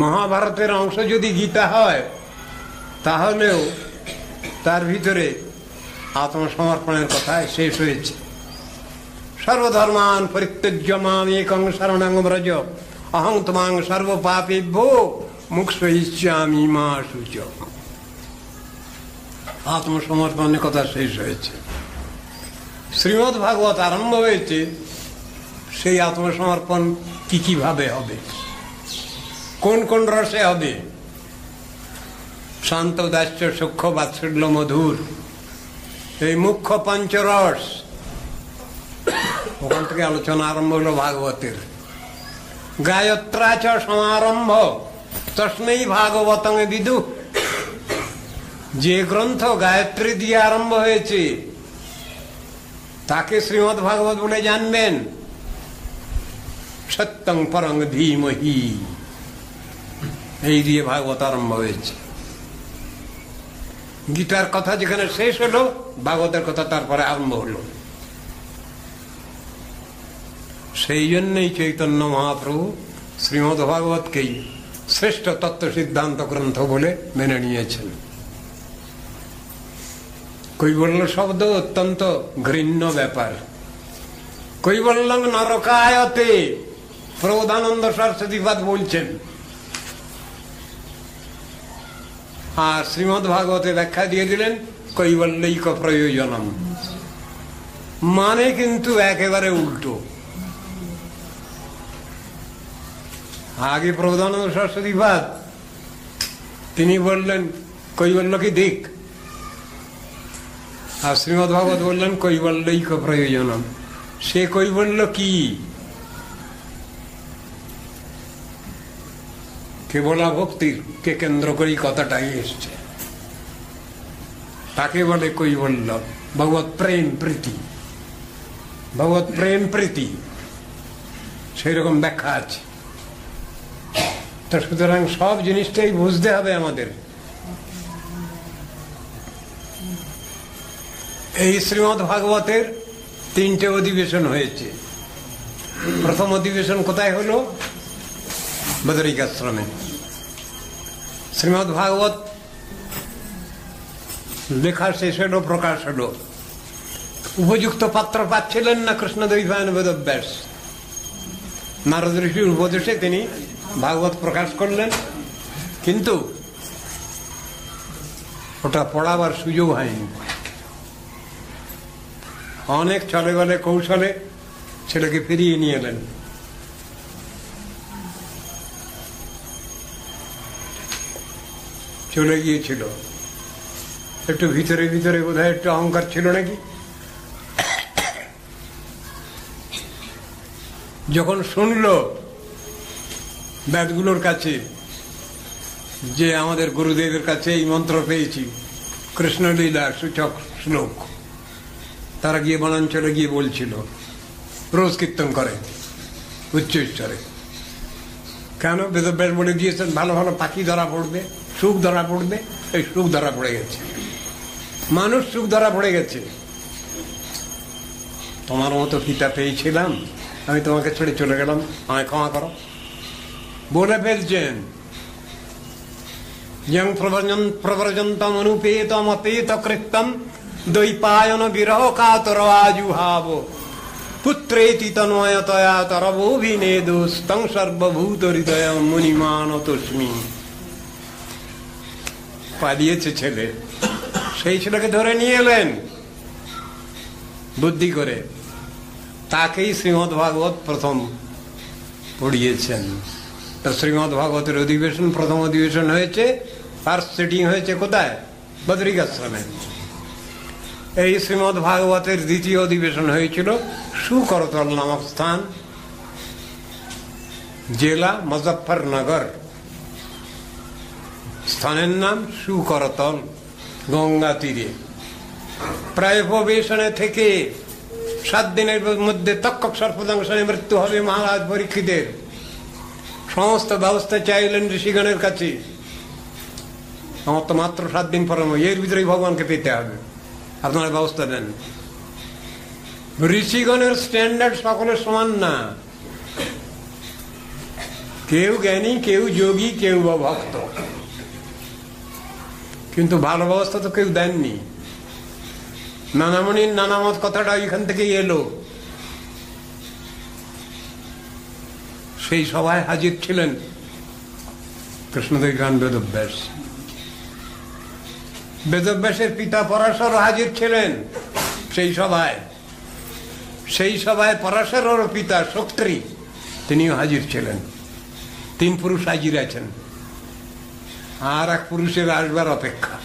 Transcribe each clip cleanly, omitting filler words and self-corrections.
মহাভারতের অংশ যদি গীতা হয় তাহলেও তার ভিতরে আত্মসমর্পণের কথা শেষ হয়েছে। সর্বধর্মান পরিত্যজ্য মাম একং শরণং ব্রজ অহং ত্বাং সর্বপাপেভ্যো মুক্ষয়িষ্যামি মা শুচি। আত্মসমর্পণের কথা শেষ হয়েছে। শ্রীমদ্ ভাগবত আরম্ভ হয়েছে সেই আত্মসমর্পণ কিভাবে হবে, কোন কোন রসে হবে। শান্ত দাস্য সূক্ষ্ম বাৎসল্য মধুর, এই মুখ্য পঞ্চরস, ওখান থেকে আলোচনা আরম্ভ হলো ভাগবতের। গায়ত্রাচ সমারম্ভ তস্मै ভাগবতং বিদু। যে গ্রন্থ গায়ত্রী দিয়ে আরম্ভ হয়েছে তাকে শ্রীমদ্ ভাগবত বলে জানবেন। সত্যং পরং ধীমহি, এই দিয়ে ভাগবত আরম্ভ হয়েছে। গীতার কথা যেখানে শেষ হলো, ভাগবতের কথা তারপরে আরম্ভ হলো। সেই জন্যই চৈতন্য মহাপ্রভু শ্রীমদ্ ভাগবতকেই শ্রেষ্ঠ তত্ত্ব সিদ্ধান্ত গ্রন্থ বলে মেনে নিয়েছেন। কৈবল্য শব্দ অত্যন্ত ঘৃণ্য ব্যাপার। কৈবল্যং নরকায়তে, প্রবোধানন্দ সরস্বতীপাদ বলছেন। আর শ্রীমদ্ ভাগবতে ব্যাখ্যা দিয়ে দিলেন কৈবল্যৈক প্রয়োজনম, মানে কিন্তু একেবারে উল্টো। আগে প্রবোধানন্দ সরস্বতীপাদ তিনি বললেন কৈবল্যকে দিক, আর শ্রীমদ্ ভাগবত বললেন কৈবল্যৈক প্রয়োজনম। সে কৈবল্য কি? কেবলা ভক্তির কে কেন্দ্র করেই কথাটাই এসছে, তাকে বলে কৈবল্য। ভগবত প্রেম প্রীতি, ভগবত প্রেম প্রীতি, সেই রকম ব্যাখ্যা আছে। তো সুতরাং সব জিনিসটাই বুঝতে হবে আমাদের। এই শ্রীমদ্ ভাগবতের 3টে অধিবেশন হয়েছে। প্রথম অধিবেশন কোথায় হলো? বদরিকাশ্রমে। শ্রীমদ্ ভাগবত লেখা শেষ হলো, প্রকাশ হলো। উপযুক্ত পাত্র পাচ্ছিলেন না কৃষ্ণদ্বৈপায়ন বেদব্যাস। নারদ ঋষির উপদেশে তিনি ভাগবত প্রকাশ করলেন, কিন্তু ওটা পড়াবার সুযোগ হয়নি। অনেক ছলে বলে কৌশলে ছেলেকে ফিরিয়ে নিয়ে এলেন। চলে গিয়েছিল। একটু ভিতরে ভিতরে বোধহয় একটু অহংকার ছিল নাকি। যখন শুনল বেদগুলোর কাছে যে আমাদের গুরুদেবের কাছে এই মন্ত্র পেয়েছি, কৃষ্ণলীলা সূচক শ্লোক, তারা গিয়ে বনাঞ্চলে গিয়ে বলছিল, রোজ কীর্তন করে উচ্চ স্তরে। কেন? বেদব্যাস বলে দিয়েছেন ভালো ভালো পাখি ধরা পড়বে, সুখ ধরা পড়বে। এই সুখ ধরা পড়ে গেছে, মানুষ সুখ ধরা পড়ে গেছে। তোমার মতো পিতা পেয়েছিলাম, আমি তোমাকে ছেড়ে চলে গেলাম, আমায় ক্ষমা করো বলে ফেলছেন। যং প্রব্রজন্তম অনুপেতম অপেত কৃত্যম দ্বৈপায়ন বিরহ কাতর আজুহাব পুত্রেতি তন্ময়তয়া তরবোভিনেদুস্তং সর্বভূত হৃদয় মুনিমানতস্মি। পালিয়েছে ছেলে, সেই ছেলেকে ধরে নিয়ে এলেন বুদ্ধি করে। তাকেই শ্রীমদ্ ভাগবত প্রথম পড়িয়েছেন। তো শ্রীমদ্ ভাগবতের অধিবেশন, প্রথম অধিবেশন হয়েছে, ফার্স্ট সিটিং হয়েছে কোথায়? বদরিকাশ্রমে। এই শ্রীমদ্ ভাগবতের দ্বিতীয় অধিবেশন হয়েছিল সুকরতল নামক স্থান, জেলা মুজফ্ফরনগর। স্থানের নাম সুকরতল, গঙ্গা তীরে। প্রায় উপবেশনে থেকে 7 দিনের মধ্যে তক্ষক সর্পদংশনে মৃত্যু হবে মহারাজ পরীক্ষিতের। সমস্ত ব্যবস্থা চাইলেন ঋষিগণের কাছে। আমার তো মাত্র 7 দিন পর, এর ভিতরেই ভগবানকে পেতে হবে, আপনারা ব্যবস্থা নেন। ঋষিগণের স্ট্যান্ডার্ড সকলের সমান না। কেউ জ্ঞানী, কেউ যোগী, কেউ বা ভক্ত, কিন্তু ভালো ব্যবস্থা তো কেউ দেননি। নানামণির নানামত কথাটা এখান থেকেই এলো। সেই সভায় হাজির ছিলেন কৃষ্ণদেবগান বেদব্যাস। বেদব্যাসের পিতা পরাশর হাজির ছিলেন সেই সভায়। সেই সভায় পরাশরের পিতা শক্তি তিনিও হাজির ছিলেন। 3 পুরুষ হাজির আছেন, আর এক পুরুষের আসবার অপেক্ষা।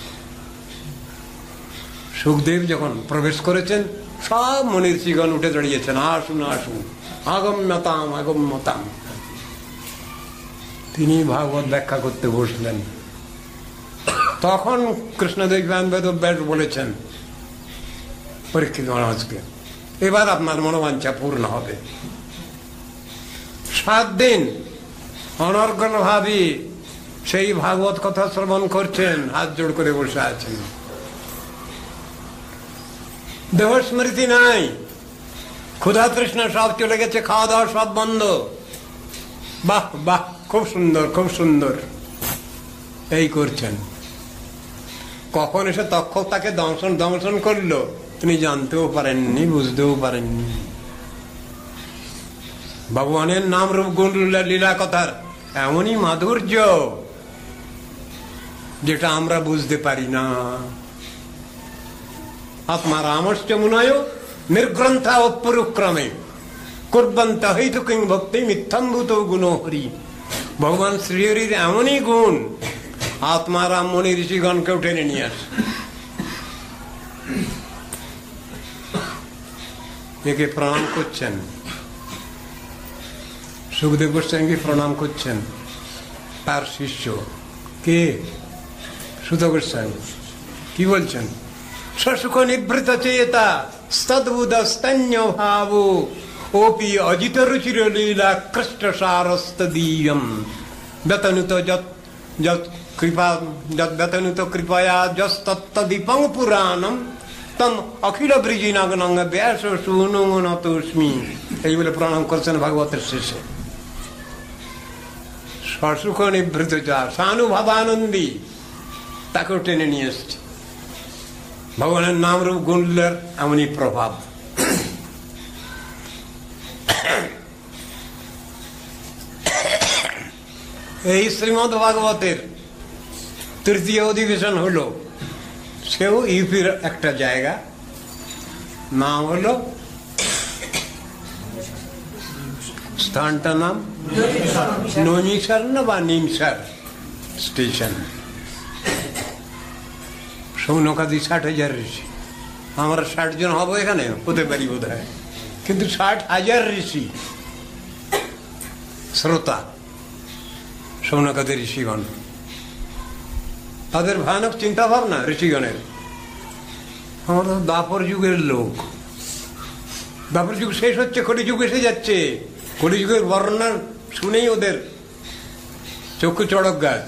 সুখদেব যখন প্রবেশ করেছেন, সব মনীষীগণ উঠে দাঁড়িয়েছেন, আসুন আসুন, আগম্যতাম আগম্যতাম। তিনি ভাগবত ব্যাখ্যা করতে বসলেন। তখন কৃষ্ণদেবগান বেদব্যাস বলেছেন পরীক্ষিত মহারাজকে, এবার আপনার মনোবাঞ্ছা পূর্ণ হবে। 7 দিন অনর্গল ভাবে সেই ভাগবত কথা শ্রবণ করছেন, হাত জোড় করে বসে আছেন। দেহ স্মৃতি নাই, ক্ষুধা তৃষ্ণা সব চলে গেছে, খাওয়া দাওয়া সব বন্ধ। বাহ বাহ, খুব সুন্দর খুব সুন্দর, এই করছেন। কখন এসে তক্ষক তাকে দংশন করলো তিনি জানতেও পারেননি, বুঝতেও পারেননি। ভগবানের নাম রূপ গুণ লীলা কথার এমনই মাধুর্য যেটা আমরা বুঝতে পারি না। আত্মা রামশ্চ মুনয় নির্গ্রন্থা অপরুক্রমে কুর্বন্ত হইতু কিং ভক্তি মিথ্যাম্ভূত গুণহরি। ভগবান শ্রীহরির এমনই গুণ আত্মারাম মুনি ঋষিগণকেও টেনে নিয়ে আসে। একে প্রণাম করছেন, সুখদেব গোস্বামীকে প্রণাম করছেন। তার শিষ্য কে? সুত গোস্বামী। কি বলছেন? সসুখ নিভৃত চেতা স্তদ্বুদস্তন্য ভাব ওপি অজিত রুচির লীলা কৃষ্ট সারস্তদীয়ম ব্যতনুত ব্যতনুত কৃপয়া যস্তত্তদীপং পুরাণম তম অখিল ব্রিজিনাগনং ব্যাস সুনতস্মি। এই বলে প্রণাম করছেন ভাগবতের শেষে। সসুখ নিভৃত চা সানুভাবানন্দী তাকেও টেনে নিয়ে এসছে। ভগবানের নাম রূপ গুণের এমনই প্রভাব। এই শ্রীমদ ভাগবতের 3য় অধিবেশন হলো, সেও ইউপির একটা জায়গা, নাম হলো, স্থানটার নাম নৈমিষার না বা নিমসার স্টেশন। সৌনকাদি 60,000 ঋষি। আমরা 60 জন হবো এখানে, হতে পারি বোধ হয়, কিন্তু 60,000 ঋষি শ্রোতা সৌনকাদি ঋষিগণ। তাদের ভয়ানক চিন্তা ভাবনা ঋষিগণের। আমরা দ্বাপর যুগের লোক, দ্বাপর যুগ শেষ হচ্ছে, কলিযুগ এসে যাচ্ছে। কলিযুগের বর্ণনা শুনেই ওদের চক্ষু চড়ক গাছ।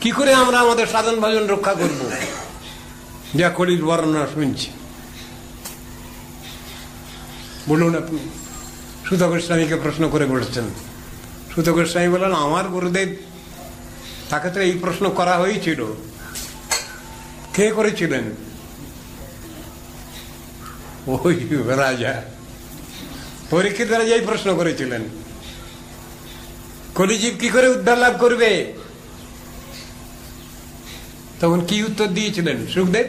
কি করে আমরা আমাদের সাধন ভজন রক্ষা করব যা কলির বর্ণনা শুনছি? বলুন আপনি। সুত গোস্বামীকে প্রশ্ন করে বলছেন। সুত গোস্বামী বলেন, আমার গুরুদেব, তাকে তো এই প্রশ্ন করা হয়েছিল। কে করেছিলেন? ওই রাজা পরীক্ষিত রাজাই প্রশ্ন করেছিলেন, কলিজীব কি করে উদ্ধার লাভ করবে? তখন কি উত্তর দিয়েছিলেন সুখদেব?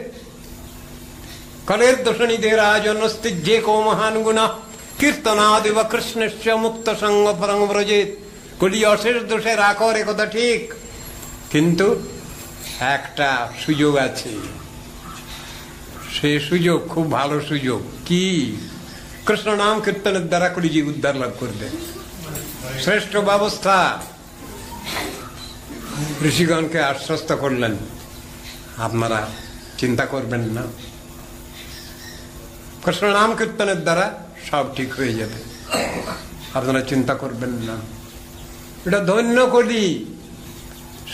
কলের দোষণীদের রাজনস্তি যে কো মহান গুণা কীর্তনাদিব কৃষ্ণস্য মুক্ত সঙ্গ পরং ব্রজেত। কলি অশেষ দোষের আকর, একথা ঠিক, কিন্তু একটা সুযোগ আছে। সে সুযোগ খুব ভালো সুযোগ। কি? কৃষ্ণ নাম কীর্তনের দ্বারা কলিজীব উদ্ধার লাভ করবে। শ্রেষ্ঠ ব্যবস্থা। ঋষিগণকে আশ্বস্ত করলেন, আপনারা চিন্তা করবেন না, কৃষ্ণ নাম কীর্তনের দ্বারা সব ঠিক হয়ে যাবে, আপনারা চিন্তা করবেন না। এটা ধন্য কলি,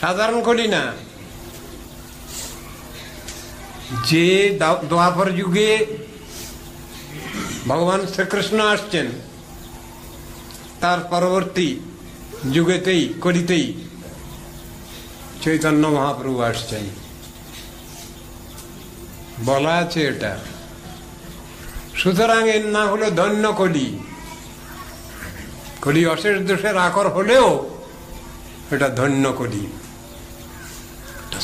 সাধারণ কলি না। যে দ্বাপর যুগে ভগবান শ্রীকৃষ্ণ আসছেন, তার পরবর্তী যুগেতেই করিতেই চৈতন্য মহাপ্রভু আসছেন। বলা আছে এটা। সুতরাং এর না হলো ধন্য কলি। কলি অশেষ দোষের আকর হলেও এটা ধন্য কলি,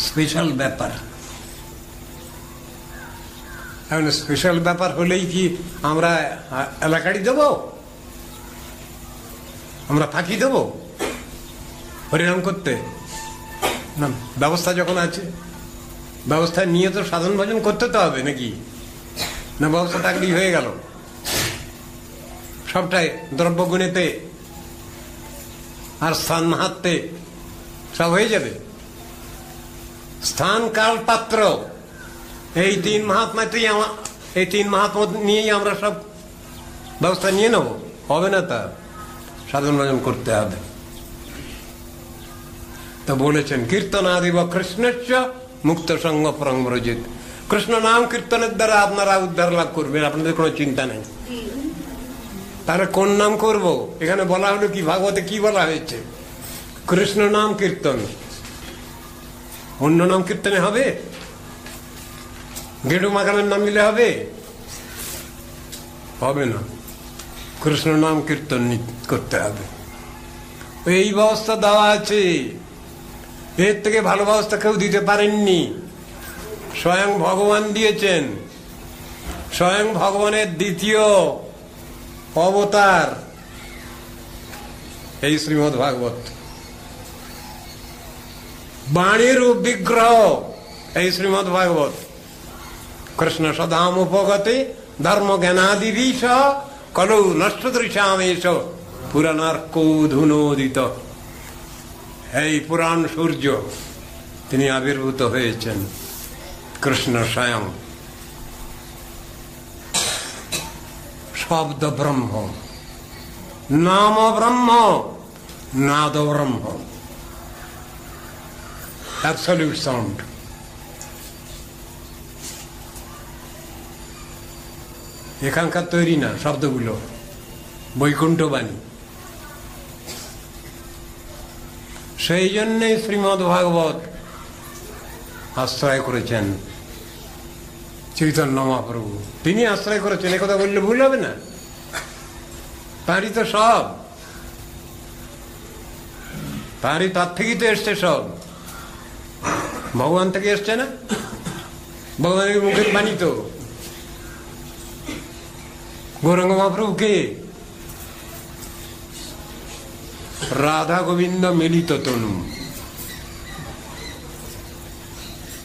স্পেশাল ব্যাপার। এখন স্পেশাল ব্যাপার হলেই কি আমরা এলাকাড়ি দেব, আমরা ফাঁকি দেব হরিনাম করতে? না, ব্যবস্থা যখন আছে, ব্যবস্থা নিয়ে তো সাধন ভজন করতে তো হবে নাকি? না ব্যবস্থা থাকলেই হয়ে গেল? সবটাই দ্রব্য গুণেতে আর স্থান মাহাত্মে সব হয়ে যাবে। স্থান, কাল, পাত্র, এই তিন মহাত্মাতেই এই তিন মহাত্মা নিয়েই আমরা সব ব্যবস্থা নিয়ে নেব? হবে না, তা সাধন ভজন করতে হবে। তো বলেছেন কীর্তনাদিব কৃষ্ণস্য মুক্ত সঙ্গ পরমব্রজিত। কৃষ্ণ নাম কীর্তনের দ্বারা আপনারা উদ্ধার লাভ করবেন, আপনাদের কোনো চিন্তা নেই। তাহলে কোন নাম করব? এখানে বলা হলো কি, ভাগবতে কি বলা হয়েছে? কৃষ্ণ নাম কীর্তন। অন্য নাম কীর্তনে হবে? গেরু মাখানের নাম নিলে হবে? হবে না। কৃষ্ণ নাম কীর্তন করতে হবে। এই ব্যবস্থা দেওয়া আছে, এর থেকে ভালো ব্যবস্থা কেউ দিতে পারেননি। স্বয়ং ভগবান দিয়েছেন। স্বয়ং ভগবানের দ্বিতীয় অবতার এই শ্রীমদ্ ভাগবত। বাণীর বিগ্রহ এই শ্রীমদ্ ভাগবত। কৃষ্ণ সদাম উপগতে ধর্ম জ্ঞানাদিবিষ কলৌ নষ্ট দৃশ্যামেশ পুরাণার্কৌধুনোদিত। এই পুরাণ সূর্য তিনি আবির্ভূত হয়েছেন, কৃষ্ণ স্বয়ং। শব্দ ব্রহ্ম, নাম ব্রহ্ম, নাদ ব্রহ্ম, অ্যাবসলিউট সাউন্ড। এখানকার তৈরি না শব্দগুলো, বৈকুণ্ঠ বাণী। সেই জন্যই শ্রীমদ্ ভাগবত আশ্রয় করেছেন চৈতন্য মহাপ্রভু। তিনি আশ্রয় করেছেন, একথা বললে ভুল হবে না। তাঁরই তো সব, তাঁরই তার থেকেই তো এসছে সব। ভগবান থেকে এসছে না? ভগবানের মুখের বাণী তো। গৌরাঙ্গ মহাপ্রভু কে? রাধা গোবিন্দ মিলিত তনু,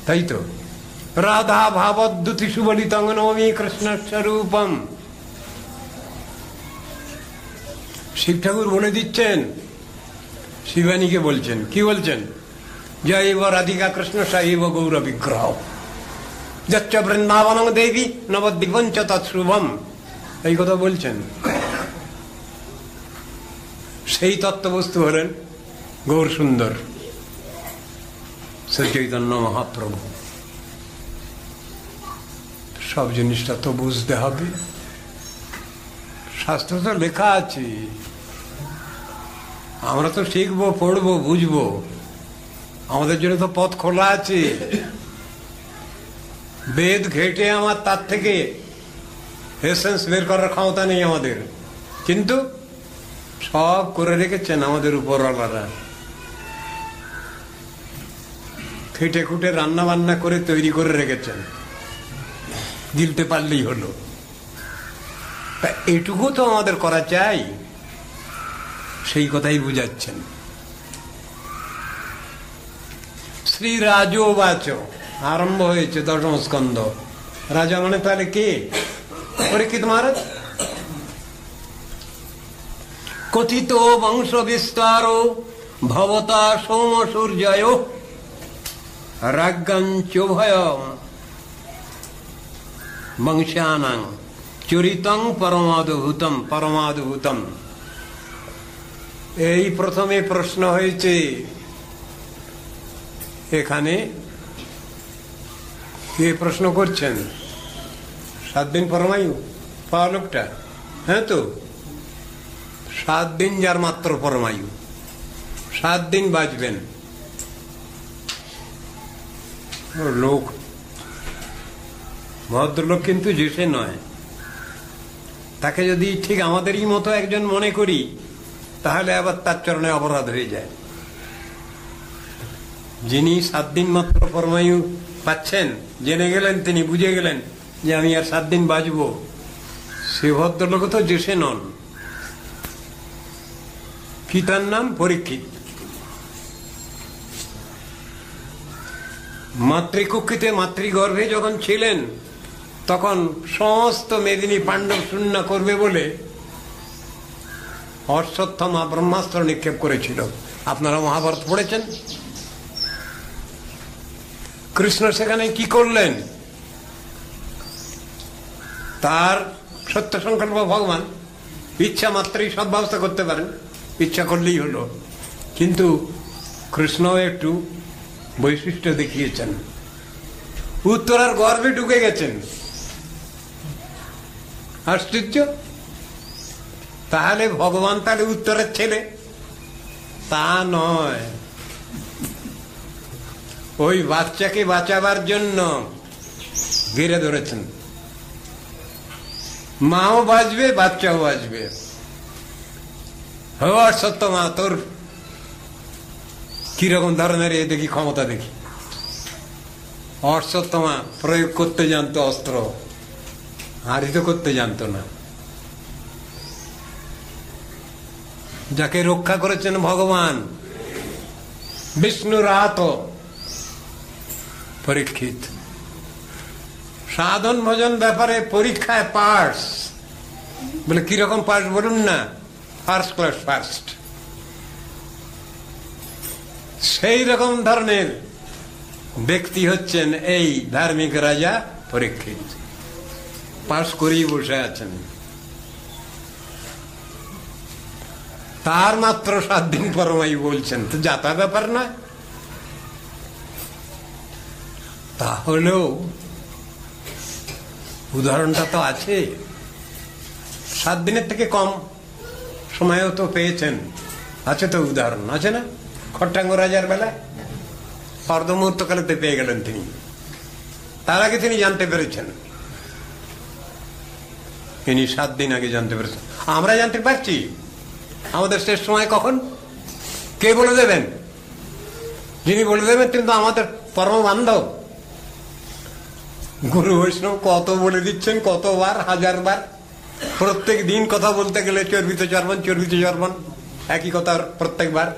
তাই তো। রাধা ভাবদ্যুতি সুবলিতং নমামি কৃষ্ণ স্বরূপম। শিব ঠাকুর বলে দিচ্ছেন, শিবানীকে বলছেন, কি বলছেন? জয়ব রাধিকা কৃষ্ণ সাইব গৌর বিগ্রহ যচ্চ বৃন্দাবনং দেবী নবদ্বীপঞ্চ তৎশুভম। এই কথা বলছেন। সেই তত্ত্ববস্তু হলেন গৌর সুন্দর শ্রী চৈতন্য মহাপ্রভু। সব জিনিসটা তো বুঝতে হবে। শাস্ত্র তো লেখা আছে, আমরা তো শিখবো, পড়বো, বুঝবো। আমাদের জন্য তো পথ খোলা আছে। বেদ ঘেটে আমার তার থেকে এসেন্স বের করার ক্ষমতা নেই আমাদের, কিন্তু সব করে রেখেছেন আমাদের উপরওয়ালারা। খেটে খুটে রান্না বান্না করে তৈরি করে রেখেছেন, গিলতে পারলেই হলো। এটুকু তো আমাদের করা চাই, সেই কথাই বুঝাচ্ছেন। শ্রী রাজোবাচ আরম্ভ হয়েছে দশম স্কন্ধ। রাজা মানে তাহলে কে? পরীক্ষিত মহারাজ। কথিত বংশ বিস্তার ভবতা সোম সূর্যয় রাজ্ঞাঞ্চোভয় বংশানাং চরিতং পরমাদ্ভুতম পরমাদ্ভুতম। এই প্রথমে প্রশ্ন হয়েছে এখানে। কে প্রশ্ন করছেন? 7 দিন পরমায়ু পাওয়া লোকটা। হ্যাঁ তো 7 দিন যার মাত্র পরমায়ু, 7 দিন বাঁচবেন। লোক ভদ্রলোক কিন্তু যেসে নয়, তাকে যদি ঠিক আমাদেরই মতো একজন মনে করি তাহলে আবার তার চরণে অপরাধ হয়ে যায়। যিনি 7 দিন মাত্র পরমায়ু পাচ্ছেন, জেনে গেলেন, তিনি বুঝে গেলেন যে আমি আর 7 দিন বাঁচব, সে ভদ্রলোক তো যেসে নন। কি তার নাম? পরীক্ষিত। মাতৃকুক্ষিতে মাতৃগর্ভে যখন ছিলেন তখন সমস্ত মেদিনী পাণ্ডব শূন্য করবে বলে অশ্বত্থামা ব্রহ্মাস্ত্র নিক্ষেপ করেছিল। আপনারা মহাভারত পড়েছেন। কৃষ্ণ সেখানে কি করলেন? তার সত্য সংকল্প ভগবান, ইচ্ছা মাত্রই সব ব্যবস্থা করতে পারেন, ইচ্ছা করলেই হলো। কিন্তু কৃষ্ণ একটু বৈশিষ্ট্য দেখিয়েছেন, উত্তরার গর্ভে ঢুকে গেছেন। আশ্চর্য! তাহলে ভগবান তাহলে উত্তরের ছেলে? তা নয়, ওই বাচ্চাকে বাঁচাবার জন্য ঘিরে ধরেছেন। মাও বাঁচবে, বাচ্চাও বাঁচবে। হওয়ার সত্য মা, তোর কিরকম ধরনের এ দেখি ক্ষমতা দেখি। অশ্বত্থমা প্রয়োগ করতে জানতো অস্ত্র, হারিত করতে জানতো না। যাকে রক্ষা করেছেন ভগবান বিষ্ণুর আহত পরীক্ষিত। সাধন ভজন ব্যাপারে পরীক্ষায় পাস, বলে কিরকম পাস বলুন না? First class first. সেই রকম ধরনের ব্যক্তি হচ্ছেন এই ধার্মিক রাজা পরীক্ষিত। পাস করেই বসে আছেন। তার মাত্র 7 দিন পরমায়ু বলছেন, তো যাতা ব্যাপার না। তাহলেও উদাহরণটা তো আছে। 7 দিনের থেকে কম সময়ও তো পেয়েছেন, আছে তো উদাহরণ, আছে না? খট্টাঙ্গ রাজার বেলা অর্ধমুহূর্তকালেতে পেয়ে গেলেন তিনি, তার আগে তিনি জানতে পেরেছেন। তিনি 7 দিন আগে জানতে পেরেছেন। আমরা জানতে পারছি আমাদের শেষ সময় কখন, কে বলে দেবেন? যিনি বলে দেবেন তিনি তো আমাদের পরম বান্ধব। গুরু বৈষ্ণব কত বলে দিচ্ছেন, কতবার, 1000 বার। প্রত্যেক দিন কথা বলতে গেলে চর্বিত চর্বণ, চর্বিত চর্বণ, একই কথা প্রত্যেকবার।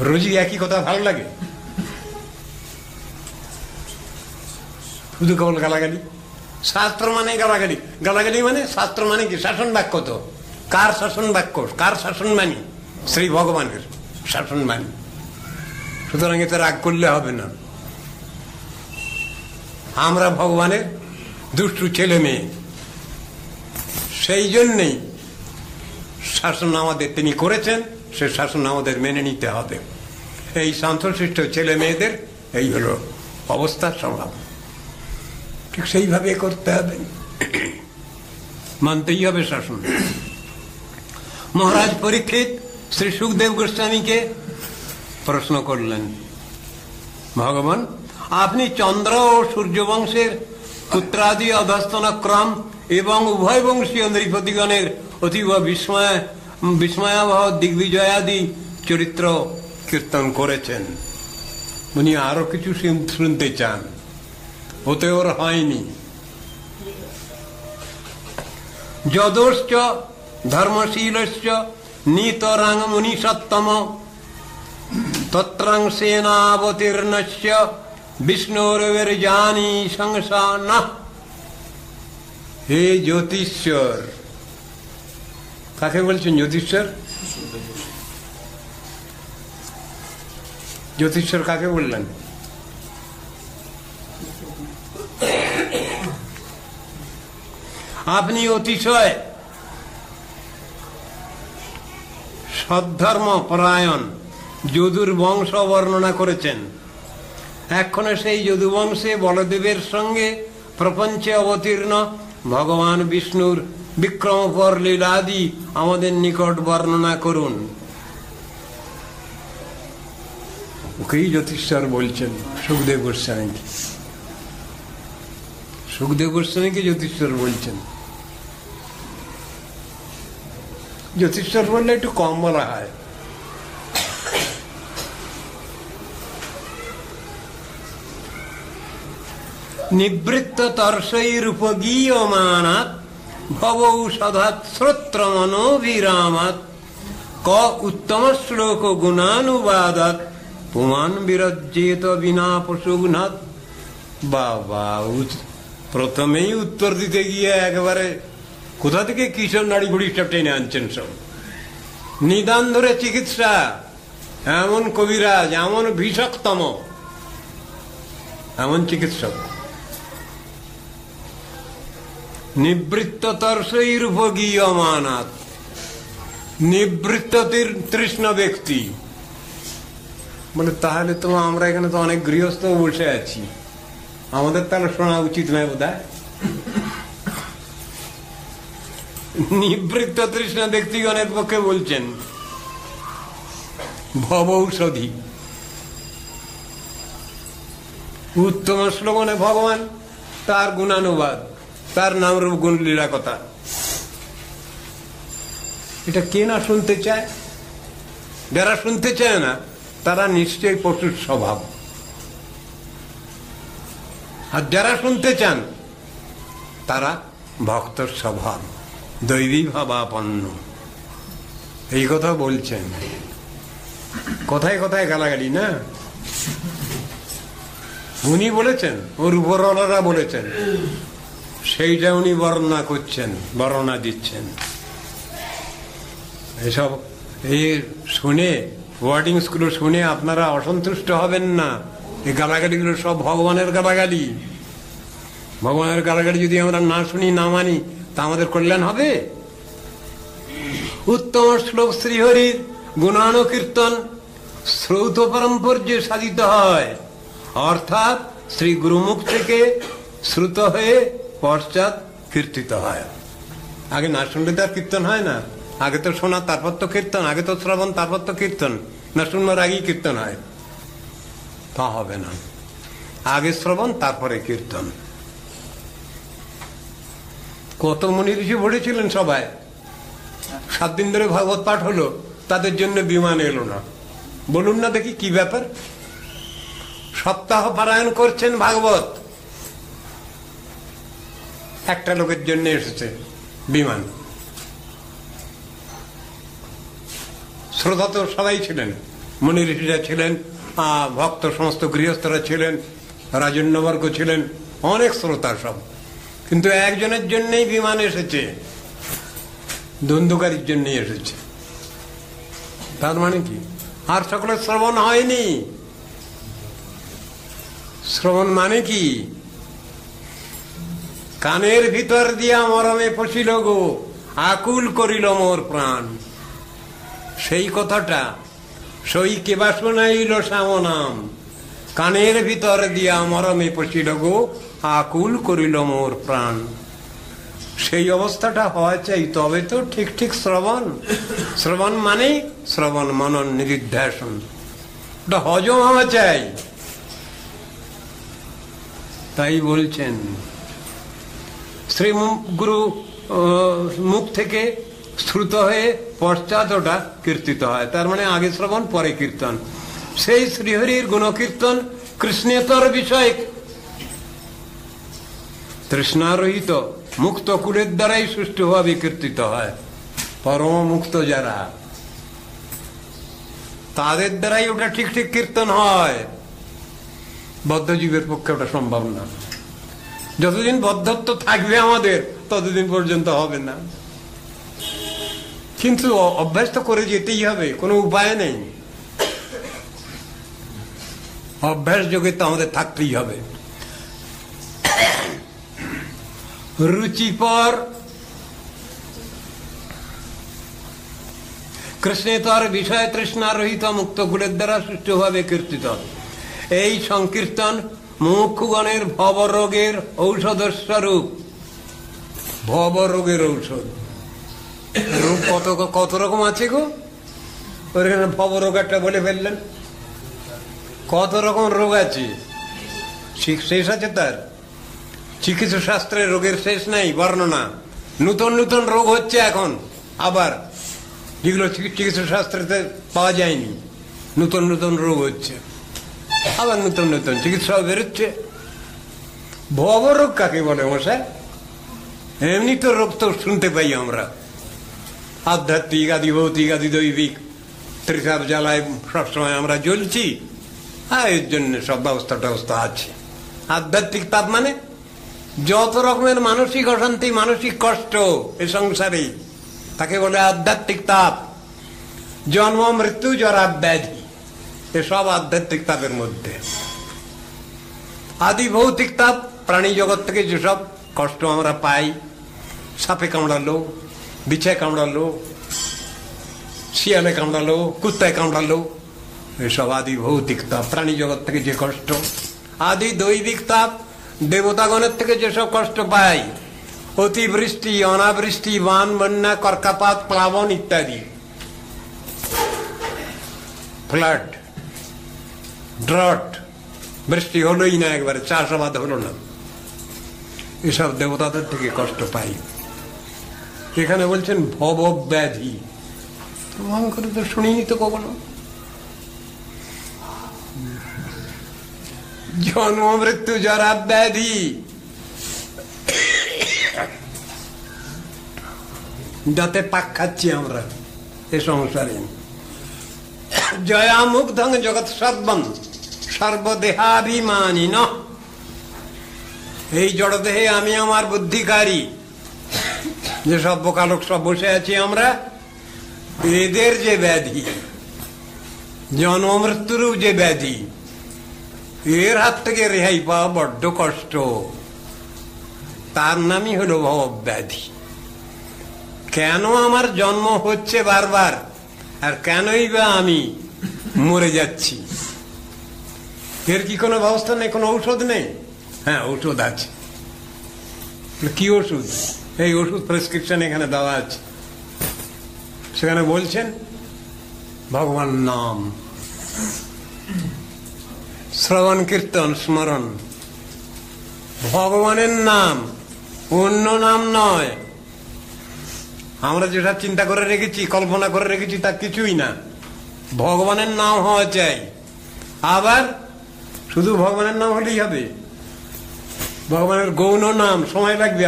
রোজই একই কথা ভালো লাগে? শুধু কেবল গালাগালি। শাস্ত্র মানে গালাগালি, গালাগালি মানে শাস্ত্র মানে কি? শাসন বাক্য। তো কার শাসন বাক্য? কার শাসন মানি? শ্রী ভগবানের শাসন মানি। সুতরাং এতে রাগ করলে হবে না। আমরা ভগবানের দুষ্টু ছেলে মেয়ে, সেই জন্যেই শাসন আমাদের তিনি করেছেন, সে শাসন আমাদের মেনে নিতে হবে। এই শান্তশিষ্ট ছেলে মেয়েদের এই হলো অবস্থা, স্বভাব। ঠিক সেইভাবে করতে হবে, মানতেই হবে শাসন। মহারাজ পরীক্ষিত শ্রী সুখদেব গোস্বামীকে প্রশ্ন করলেন, ভগবান আপনি চন্দ্র ও সূর্য বংশের পুত্রাদি অধস্তন ক্রম এবং উভয় বংশীয় নৃপতিগণের অতীব বিস্ময়াবহ দিগ্বিজয়াদি চরিত্র কীর্তন করেছেন। উনি আরো কিছু শুনতে চান, ওতে ওর হয়নি। যদোশ্চ ধর্মশীলশ্চ নীতরাং মুনিসত্তম তত্রাং সেনাবতীর্ণশ্চ বিষ্ণুর্বীর্যানি সংসানঃ। হে জ্যোতিশ্বর, কাকে বলছেন জ্যোতিশ্বর? জ্যোতিশ্বর কাকে বললেন? আপনি অতিশয় সদ্ধর্ম পরায়ণ যদুর বংশ বর্ণনা করেছেন। এক্ষণে সেই যদুবংশে বলদেবের সঙ্গে প্রপঞ্চে অবতীর্ণ ভগবান বিষ্ণুর বিক্রমপর লীলাদি আমাদের নিকট বর্ণনা করুন। ওকেই জ্যোতিষ্বর বলছেন সুখদেব গোস্বামীকে। সুখদেব গোস্বামীকে জ্যোতিষ্বর বলছেন। জ্যোতিষ্বর বললে একটু কম বলা হয়। নিবৃত্ত তর্ষৈরুপগীয়মানাৎ ভবৌষধাৎ শ্রোত্রমনোভিরামাৎ ক উত্তম শ্লোক গুণানুবাদাৎ পুমান বিরজ্যেত বিনা পশুঘ্নাৎ। বাবা, প্রথমেই উত্তর দিতে গিয়ে একেবারে কোথা থেকে কিশোর নাড়ি ঘুড়ি সব টেনে আনছেন। সব নিদান ধরে চিকিৎসা, এমন কবিরাজ, এমন ভীষকতম, এমন চিকিৎসক। নিবৃত্ত তর্ষৈরুপগীয়মানাৎ, নিবৃত্ত তৃষ্ণ ব্যক্তি বলে, তাহলে তো আমরা এখানে তো অনেক গৃহস্থ বসে আছি, আমাদের তাহলে শোনা উচিত নয় বোধহয়। নিবৃত্ত তৃষ্ণ ব্যক্তিগণের পক্ষে বলছেন ভবৌষধি। উত্তম শ্লোকনে ভগবান, তার গুণানুবাদ, তার নাম রূপ গুণ লীলা কথা। এটা কে না শুনতে চায়? যারা শুনতে চায় না তারা নিশ্চয়ই পশুর স্বভাব, আর যারা শুনতে চান তারা ভক্তর স্বভাব, দৈবী ভাবাপন্ন। এই কথা বলছেন। কথায় কথায় গালাগালি না, উনি বলেছেন, ওর উপরওয়ালারা বলেছেন, সেইটা উনি বর্ণনা করছেন, বর্ণনা দিচ্ছেন। এসব এই শুনে, ওয়ার্ডিংস গুলো শুনে আপনারা অসন্তুষ্ট হবেন না। এই গালাগালিগুলো সব ভগবানের গালাগালি। ভগবানের গালাগালি যদি আমরা না শুনি, না মানি, তা আমাদের কল্যাণ হবে? উত্তম শ্লোক শ্রীহরির গুণানুকীর্তন শ্রৌত পরম্পর্যে সাধিত হয়, অর্থাৎ শ্রী গুরুমুখ থেকে শ্রুত হয়ে পশ্চাৎ কীর্তিত হয়। আগে না শুনলে তো আর কীর্তন হয় না। আগে তো শোনা, তারপর তো কীর্তন। আগে তো শ্রবণ, তারপর তো কীর্তন। না শুনবার আগেই কীর্তন হয়, তা হবে না। আগে শ্রবণ, তারপরে কীর্তন। কত মুনি ঋষি পড়েছিলেন সবাই, 7 দিন ধরে ভাগবত পাঠ হলো, তাদের জন্য বিমান এলো না। বলুন না দেখি কি ব্যাপার? সপ্তাহ পারায়ণ করছেন ভাগবত, একটা লোকের জন্য এসেছে বিমান। শ্রোতা তো সবাই ছিলেন, মুনি ঋষিরা ছিলেন, ভক্ত সমস্ত গৃহস্থরা ছিলেন, রাজন্যবর্গ ছিলেন, অনেক শ্রোতা সব। কিন্তু একজনের জন্যই বিমান এসেছে, ধুন্ধুকারীর জন্যই এসেছে। তার মানে কি? আর সকলের শ্রবণ হয়নি। শ্রবণ মানে কি? কানের ভিতর দিয়া মরমে পশিল গো, আকুল করিল মোর প্রাণ। সেই কথাটা সই কেবা শোনাইল শ্যামনাম, কানের ভিতর দিয়া মরমে পশিল গো, আকুল করিল মোর প্রাণ। সেই অবস্থাটা হওয়া চাই, তবে তো ঠিক ঠিক শ্রবণ। শ্রবণ মানে শ্রবণ মনন নিদিধ্যাসন, ওটা হজম হওয়া চাই। তাই বলছেন শ্রী গুরু মুখ থেকে শ্রুত হয়ে পশ্চাৎ ওটা কীর্তিত হয়। তার মানে আগে শ্রবণ, পরে কীর্তন। সেই শ্রীহরির গুণকীর্তন কৃষ্ণেতর বিষয়, তৃষ্ণারহিত মুক্ত কুলের দ্বারাই সুষ্ঠুভাবে কীর্তিত হয়। পরম মুক্ত যারা, তাদের দ্বারাই ওটা ঠিক ঠিক কীর্তন হয়। বদ্ধজীবের পক্ষে ওটা সম্ভব না। যতদিন বদ্ধত্ব থাকবে আমাদের, ততদিন পর্যন্ত হবে না। কিন্তু অভ্যাস তো করে যেতেই হবে, কোনো উপায় নেই। অভ্যাস যোগে তো আমাদের থাকতেই হবে। রুচিপর কৃষ্ণেতর বিষয় তৃষ্ণারহিত মুক্ত গুণের দ্বারা সুষ্ঠুভাবে কীর্তিত। এই সংকীর্তন মুমুক্ষুগণের ভবরোগের ঔষধ স্বরূপ। ভব রোগের ঔষধ। রোগ কত কত রকম আছে গো, ওখানে ভব রোগ একটা বলে ফেললেন। কত রকম রোগ আছে, শেষ আছে তার? চিকিৎসা শাস্ত্রের রোগের শেষ নাই, বর্ণনা। নূতন নূতন রোগ হচ্ছে এখন আবার, যেগুলো চিকিৎসা শাস্ত্রেতে পাওয়া যায়নি। নূতন নূতন রোগ হচ্ছে, আবার নূতন নূতন চিকিৎসাও বেরোচ্ছে। ভবরোগ কাকে বলে মশাই? এমনি তো রোগ তো শুনতে পাই আমরা, আধ্যাত্মিক, আদি ভৌতিক, আদি দৈবিক, ত্রিসাব জ্বালায় সবসময় আমরা জ্বলছি। এর জন্য সব ব্যবস্থা টবস্থা আছে। আধ্যাত্মিক তাপ মানে যত রকমের মানসিক অশান্তি, মানসিক কষ্ট এ সংসারে, তাকে বলে আধ্যাত্মিক তাপ। জন্ম, মৃত্যু, জরা, ব্যাধি, এসব আধ্যাত্মিক তাপের মধ্যে। আদি ভৌতিক তাপ, প্রাণী জগৎ থেকে যেসব কষ্ট আমরা পাই, সাপে কামড়ালো, বিছায় কামড়ালো, শিয়ালে কামড়ালো, কুত্তায় কামড়ালো, এসব আদি ভৌতিক তাপ, প্রাণী জগৎ থেকে যে কষ্ট। আদি দৈবিক তাপ, দেবতাগণের থেকে যেসব কষ্ট পাই, অতিবৃষ্টি, অনাবৃষ্টি, বান, বন্যা, কর্কাপাত, প্লাবন ইত্যাদি, ফ্লাড, ড্রট, বৃষ্টি হলোই না, একবারে চাষাবাদ হলো না, এসব দেবতাদের থেকে কষ্ট পাই। এখানে বলছেন ভব ব্যাধি, প্রমাণ করে তো শুনিনি তো কখনো। জন্ম, মৃত্যু, জরা, ব্যাধি, যাতে পাক খাচ্ছি আমরা এ সংসারে। জয়া মুগ্ধং জগৎ সর্বম সর্বদেহাভিমানী ন, এই জড়দেহে আমি আমার বুদ্ধিকারী, যে সব বোকালোক সব বসে আছি আমরা, এদের যে ব্যাধি, জন্ম মৃত্যুরও যে ব্যাধি, এর হাত থেকে রেহাই পাওয়া বড্ড কষ্ট। তার নামই হলো ভব ব্যাধি। কেন আমার জন্ম হচ্ছে বারবার, আর কেনই বা আমি মরে যাচ্ছি, এর কি কোনো ব্যবস্থা নেই, কোনো ঔষধ নেই? হ্যাঁ, ঔষধ আছে। কি ওষুধ? এই ওষুধ প্রেসক্রিপশন এখানে দেওয়া আছে। সেখানে বলছেন ভগবান নাম, শ্রবণ, কীর্তন, স্মরণ। ভগবানের নাম, অন্য নাম নয়। আমরা যেটা চিন্তা করে রেখেছি, কল্পনা করে রেখেছি, তা কিছুই না। ভগবানের নাম হওয়া চাই। আবার শুধু ভগবানের নাম হলেই হবে? ভগবানের গৌণ নাম সময় লাগবে,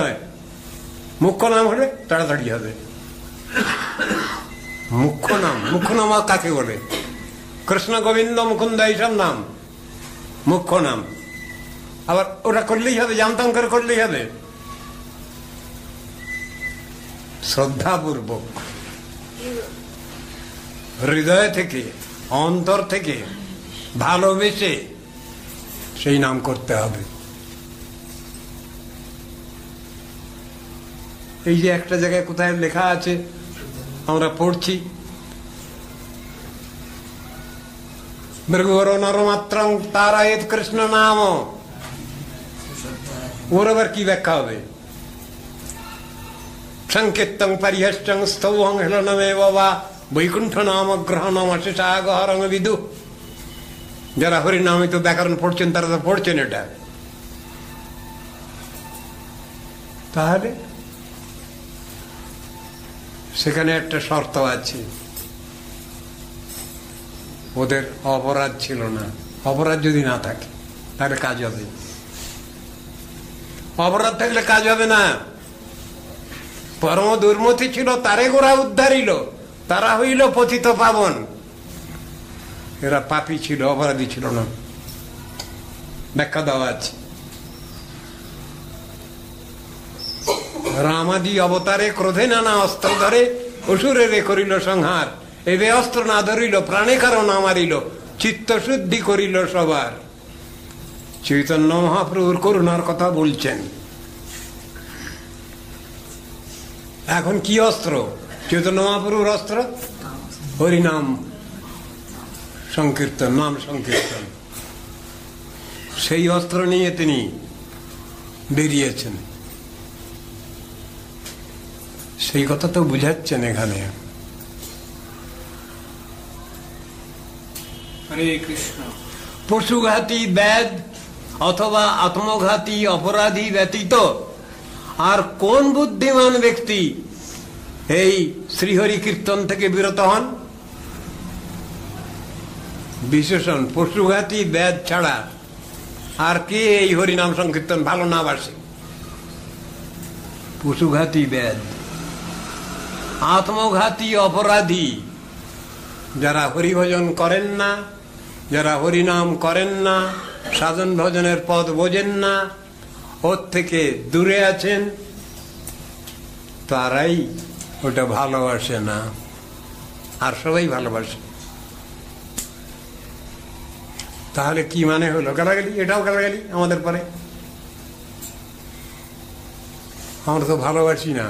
মুখ্য নাম হলে তাড়াতাড়ি হবে। মুখ্য নাম, মুখ্য নাম কাকে বলে? কৃষ্ণ, গোবিন্দ, মুকুন্দ, এইসব নাম মুখ্য নাম। আবার ওটা করলেই হবে, জানতাম করে করলেই হবে? শ্রদ্ধাপূর্বক, হৃদয় থেকে, অন্তর থেকে ভালোবেসে সেই নাম করতে হবে। এই যে একটা জায়গায় কোথায় লেখা আছে, আমরা পড়ছি, মৃগর নরমাত্রং তারায়েত কৃষ্ণ নাম, ওর আবার কি ব্যাখ্যা হবে? সংকেতং পরিহষ্টং স্তৌহং হেলনমেব বা বৈকুণ্ঠ নাম গ্রহণম অশেষাগহরং বিদু। যারা হরিনামিত ব্যাকরণ পড়ছেন তারা তো পড়ছেন এটা। তাহলে সেখানে একটা শর্ত আছে, ওদের অপরাধ ছিল না। অপরাধ যদি না থাকে তাহলে কাজ হবে, অপরাধ থাকলে কাজ হবে না। পরম দুর্মতি ছিল, তারে গোরা উদ্ধারিল, তারা হইল পতিত পাবন। এরা পাপী ছিল, অপরাধী ছিল না। ব্যাখ্যা দেওয়া আছে। রামাদি অবতারে ক্রোধে নানা অস্ত্র ধরে অসুরেরে করিল সংহার। এবে অস্ত্র না ধরিল, প্রাণে কারো না মারিল, চিত্ত শুদ্ধি করিল সবার। চৈতন্য মহাপ্রভুর করুণার কথা বলছেন। এখন কি অস্ত্র? চৈতন্য মহাপ্রভুর অস্ত্র হরিনাম সংকীর্তন, নাম সংকীর্তন। সেই অস্ত্র নিয়ে তিনি বেরিয়েছেন। সেই কথা তো বুঝাচ্ছেন এখানে। হরে কৃষ্ণ। পশুঘাতী ব্যাধ অথবা আত্মঘাতী অপরাধী ব্যতীত আর কোন বুদ্ধিমান ব্যক্তি এই শ্রীহরি কীর্তন থেকে বিরত হন? বিশেষণ পশুঘাতী ব্যাধ ছাড়া আর কে এই হরিনাম সংকীর্তন ভালো না বাসে? পশুঘাতী ব্যাধ, আত্মঘাতী অপরাধী, যারা হরিভজন করেন না, যারা হরিনাম করেন না, সাধন ভজনের পথ বোঝেন না, ওর থেকে দূরে আছেন, তারাই ওটা ভালোবাসে না, আর সবাই ভালোবাসে। তাহলে কি মানে হলো? গালাগালি, এটাও গালাগালি আমাদের পরে। আমরা তো ভালোবাসি না,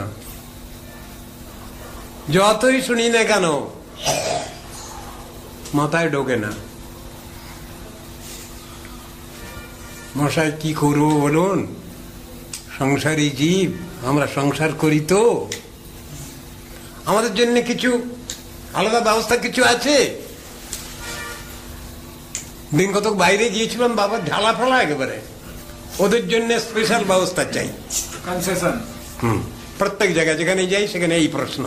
যতই শুনি না কেন মাথায় ঢোকে না। মশাই কি করবো বলুন? সংসারী জীব আমরা, সংসার করি তো। আমাদের জন্য কিছু আলাদা ব্যবস্থা কিছু আছে? দিন কতক বাইরে গিয়েছিলাম, বাবা ঢালা ফেলা একেবারে, ওদের জন্য স্পেশাল ব্যবস্থা চাই, কনসেশন। প্রত্যেক জায়গায় যেখানে যাই সেখানে এই প্রশ্ন।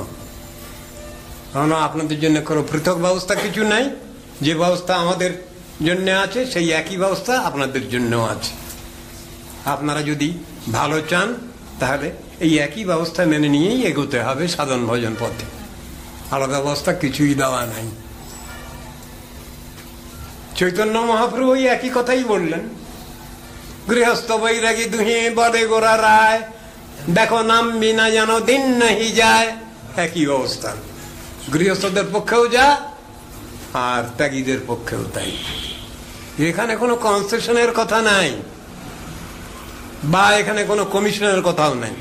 কারণ আপনাদের জন্য কোনো পৃথক ব্যবস্থা কিছু নাই, যে ব্যবস্থা আমাদের জন্য আছে সেই একই ব্যবস্থা আপনাদের জন্যও আছে। আপনারা যদি ভালো চান তাহলে এই একই ব্যবস্থা মেনে নিয়েই এগোতে হবে সাধন ভজন পথে, আলাদা ব্যবস্থা কিছুই দেওয়া নাই। চৈতন্য মহাপ্রভু ওই একই কথাই বললেন, গৃহস্থ বৈরাগী দুহে বলে গোরা রায়, দেখো নাম বিনা যেন দিন নাহি যায়। একই অবস্থা, গৃহস্থদের পক্ষেও যা আর ত্যাগীদের পক্ষেও তাই। এখানে কোনো কনসেশনের কথা নাই, বা এখানে কোনো কমিশনের কথাও নাই,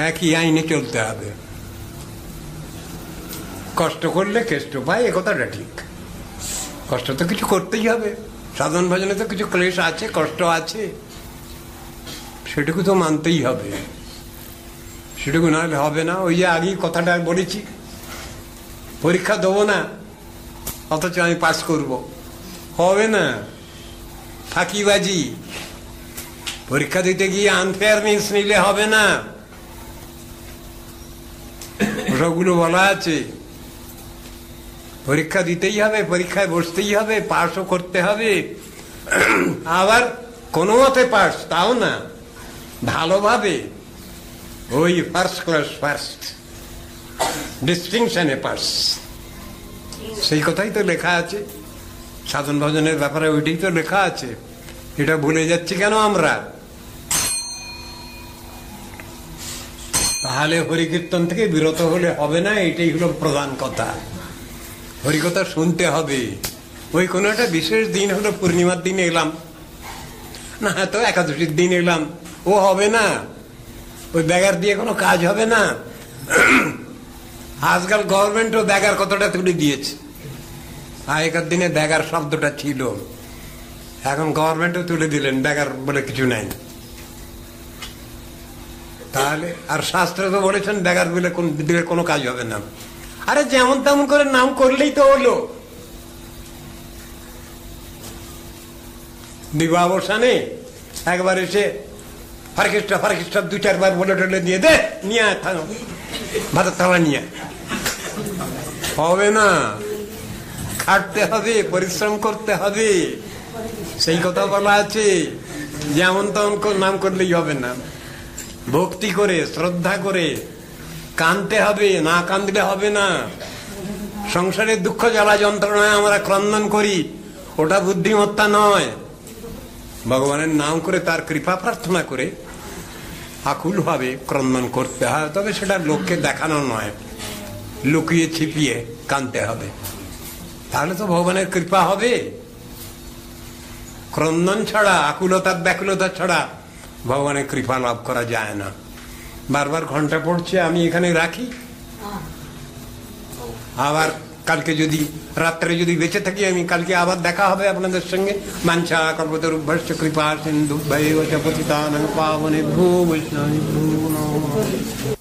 একই আইনে চলতে হবে। কষ্ট করলে কেষ্ট পায়, এ কথাটা ঠিক। কষ্ট তো কিছু করতেই হবে, সাধন ভজনে তো কিছু ক্লেশ আছে, কষ্ট আছে, সেটুকু তো মানতেই হবে। সেটুকু না হলে হবে না। ওই যে আগেই কথাটা বলেছি, পরীক্ষা দেবো না অথচ আমি পাস করব, হবে না। ফাঁকিবাজি, পরীক্ষা দিতে গিয়ে আনফেয়ারনেস নিলে হবে না। ওসবগুলো বলা আছে, পরীক্ষা দিতেই হবে, পরীক্ষায় বসতেই হবে, পাসও করতে হবে। আবার কোনো মতে পাস তাও না, ভালোভাবে, ওই ফার্স্ট ক্লাস ফার্স্ট, ডিস্টিংশনে পাস, সেই কথাই তো লেখা আছে সাধন ভজনের ব্যাপারে, ওইটাই তো লেখা আছে। এটা ভুলে যাচ্ছি কেন আমরা? তাহলে হরিকীর্তন থেকে বিরত হলে হবে না, এটাই হলো প্রধান কথা। হরিকথা শুনতে হবে। ওই কোনো একটা বিশেষ দিন হলো, পূর্ণিমার দিন এলাম না, তো একাদশীর দিন এলাম, ও হবে না। ওই ব্যাগার দিয়ে কোনো কাজ হবে না। আজকাল গভর্নমেন্টও ব্যাগার কতটা তুলে দিয়েছে। আগেকার দিনে ব্যাগার শব্দটা ছিল, এখন গভর্নমেন্টও তুলে দিলেন, ব্যাগার বলে কিছু নাই। তাহলে আর শাস্ত্রে তো বলেছেন ব্যাগার বলে দিলে কোনো কাজ হবে না। আরে যেমন তেমন করে নাম করলেই তো হলো। দিবাবসানে একবার এসে ফারকিস্টা 2-4 বার বলে টলে দিয়ে দে, নিয়ে ভাতের থালা নিয়ে, হবে না। খাটতে হবে, পরিশ্রম করতে হবে, সেই কথা বলা আছে। যেমন তেমন নাম করলেই হবে না। ভক্তি করে, শ্রদ্ধা করে কাঁদতে হবে, না কাঁদলে হবে না। সংসারের দুঃখ জ্বালা যন্ত্রণায় আমরা ক্রন্দন করি, ওটা বুদ্ধিমত্তা নয়। ভগবানের নাম করে, তার কৃপা প্রার্থনা করে আকুল ভাবে ক্রন্দন করতে হয়। তবে সেটা লোককে দেখানো নয়, লুকিয়ে ছিপিয়ে কাঁদতে হবে, তাহলে তো ভগবানের কৃপা হবে। ক্রন্দন ছাড়া, আকুলতা ব্যাকুলতা ছাড়া ভগবানের কৃপা লাভ করা যায় না। বারবার ঘন্টা পড়ছে, আমি এখানে রাখি, আবার কালকে যদি রাত্রে যদি বেঁচে থাকি আমি, কালকে আবার দেখা হবে আপনাদের সঙ্গে। মাঞ্ছা কল্পতরুভ্যশ্চ কৃপা সিন্ধুভ্যৈব চ পতিতানাং পাবনেভ্যো বৈষ্ণবেভ্যো নমো নমঃ।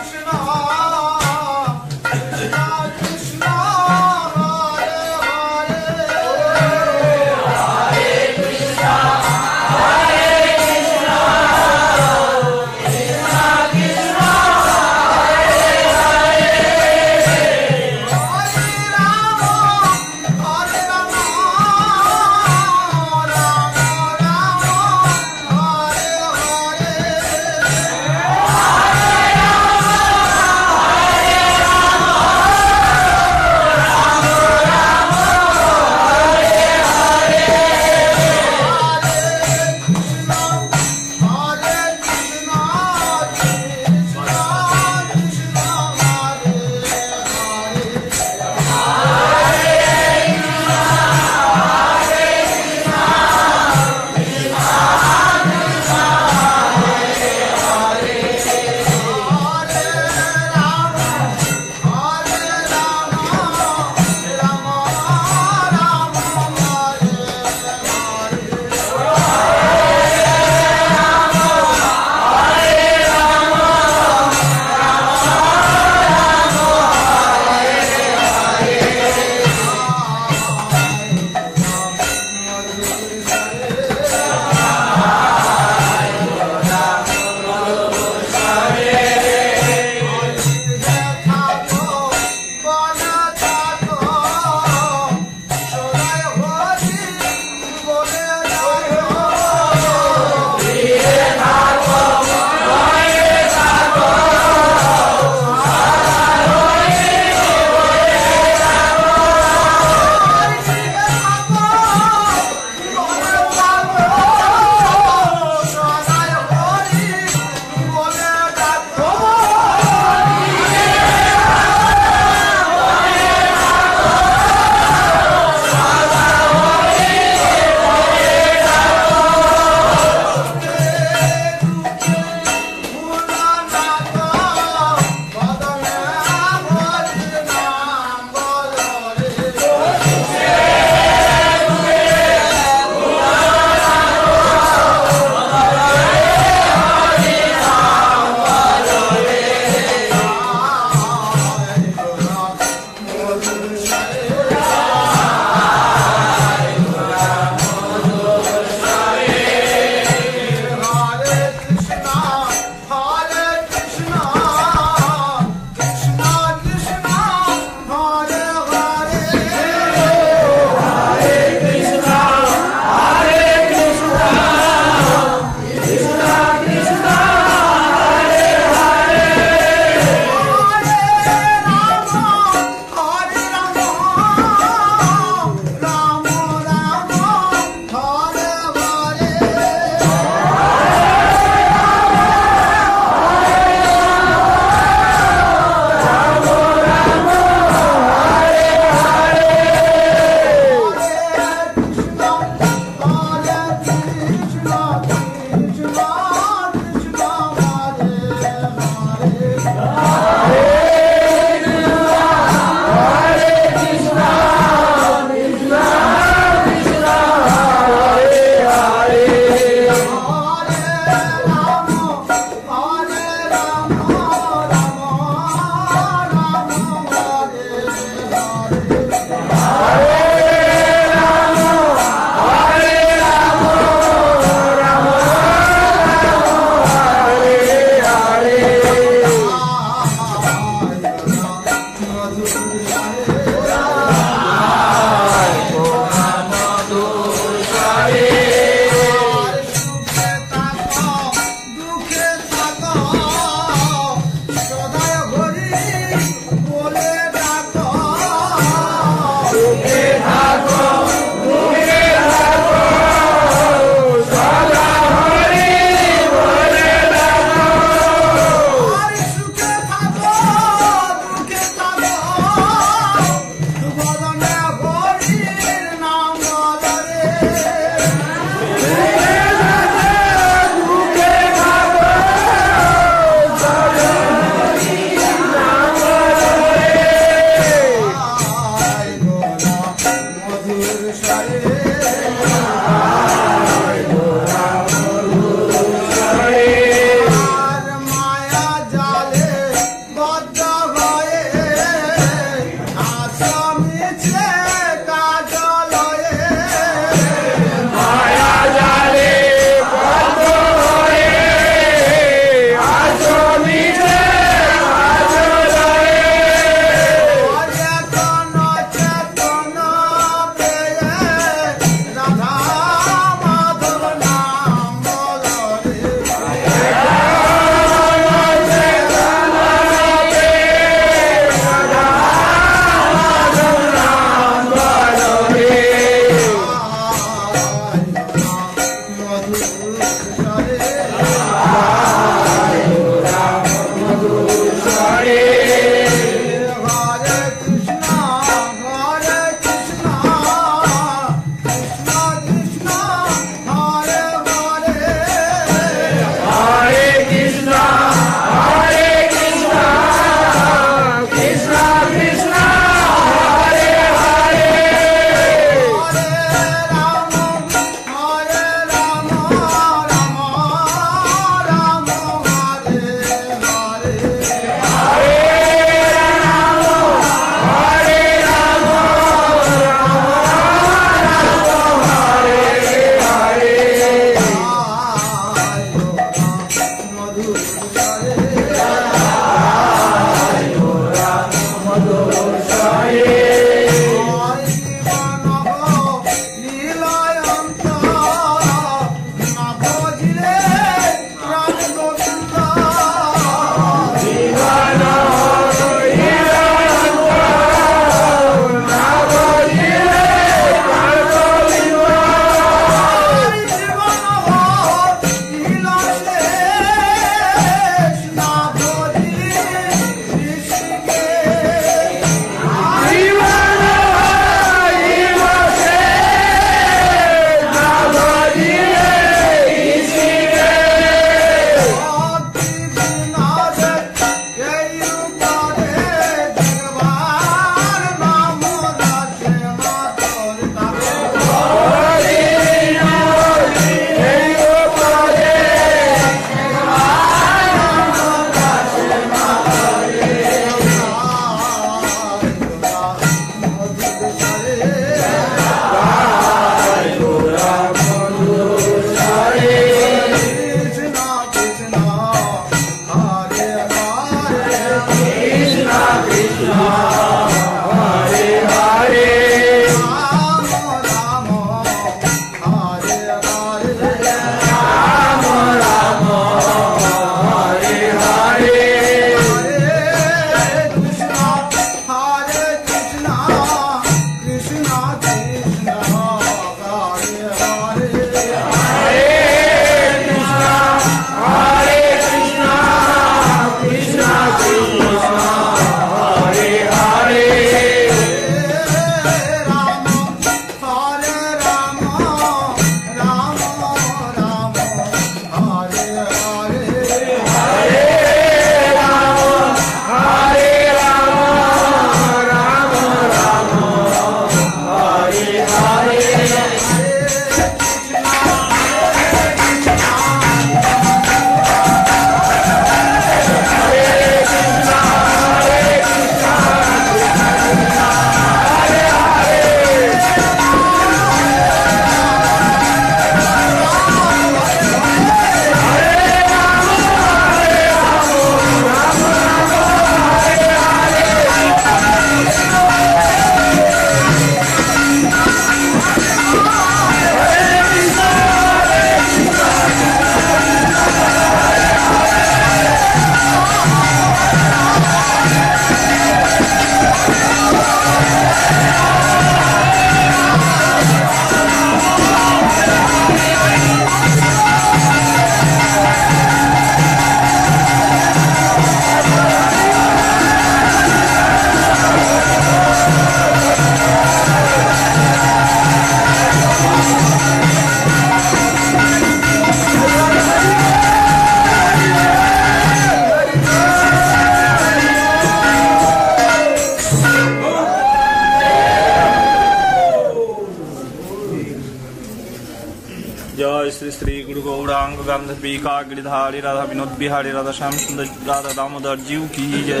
जय श्री श्री गुरु गौरांग गंधर्विका गिरिधारी राधा विनोद बिहारी राधा श्याम सुंदर राधा दामोदर जीव की जय।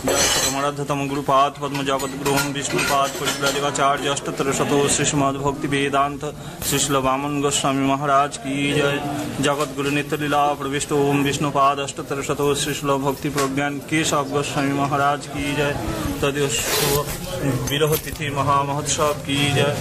जय परमरद्धतम गुरुपाद पद्म जगत गुरु विष्णुपाद परिव्राजकाचार्य अष्टोत्तर शतो श्रीमद् भक्ति वेदांत श्रील वामन गोस्वामी महाराज की जय। जगत गुरु नित्य लीला प्रविष्ट ओम विष्णुपाद अष्टोत्तर शतो श्रील भक्ति प्रज्ञान केशव गोस्वामी महाराज की जय। तदोस्तु विरह तिथि महामहोत्सव की जय।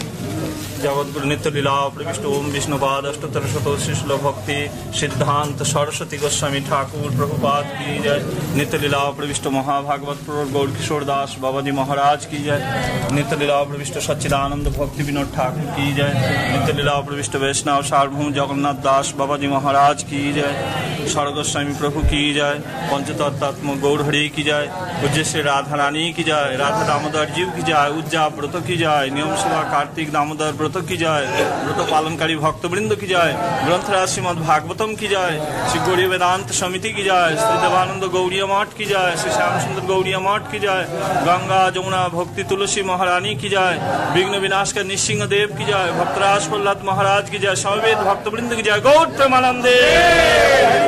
जगत गुरु नित्य लीला प्रविष्ट ओम विष्णुपाद अष्टोत्तर शतो श्रील भक्ति सिद्धांत सरस्वती गोस्वामी ठाकुर प्रभुपाद की जय। नित्य लीला प्रविष्ट महाभागवत गौर किशोर दास बाबा जी महाराज की जय। नित्य लीला प्रविष्ट सच्चिदानंद भक्ति विनोद ठाकुर की जय। नित्य लीला प्रविष्ट वैष्णव सार्वभौम जगन्नाथ दास बाबा जी महाराज की जय। सर्वगोस्वामी प्रभु की जय। पंचतत्व गौर हरि की जय। पूज्य श्री राधा रानी की जय। राधा दामोदर जीव की जय। उज्जा व्रत की जय। नियम सभा कार्तिक दामोदर व्रत की जय। व्रत पालनकारी भक्तवृंद की जय। ग्रंथराज श्रीमद् भागवतम की जय। श्री गौरी वेदांत समिति की जय। श्री देवानंद गौड़िया मठ की जय। श्री श्याम सुंदर गौड़िया मठ की जय। गंगा जमुना भक्ति तुलसी महारानी की जय। विघ्न विनाश का निसिंह देव की जय। भक्तराज प्रहलाद महाराज की जय। समवेत भक्तवृंद की जय। गौर प्रेमानंदे।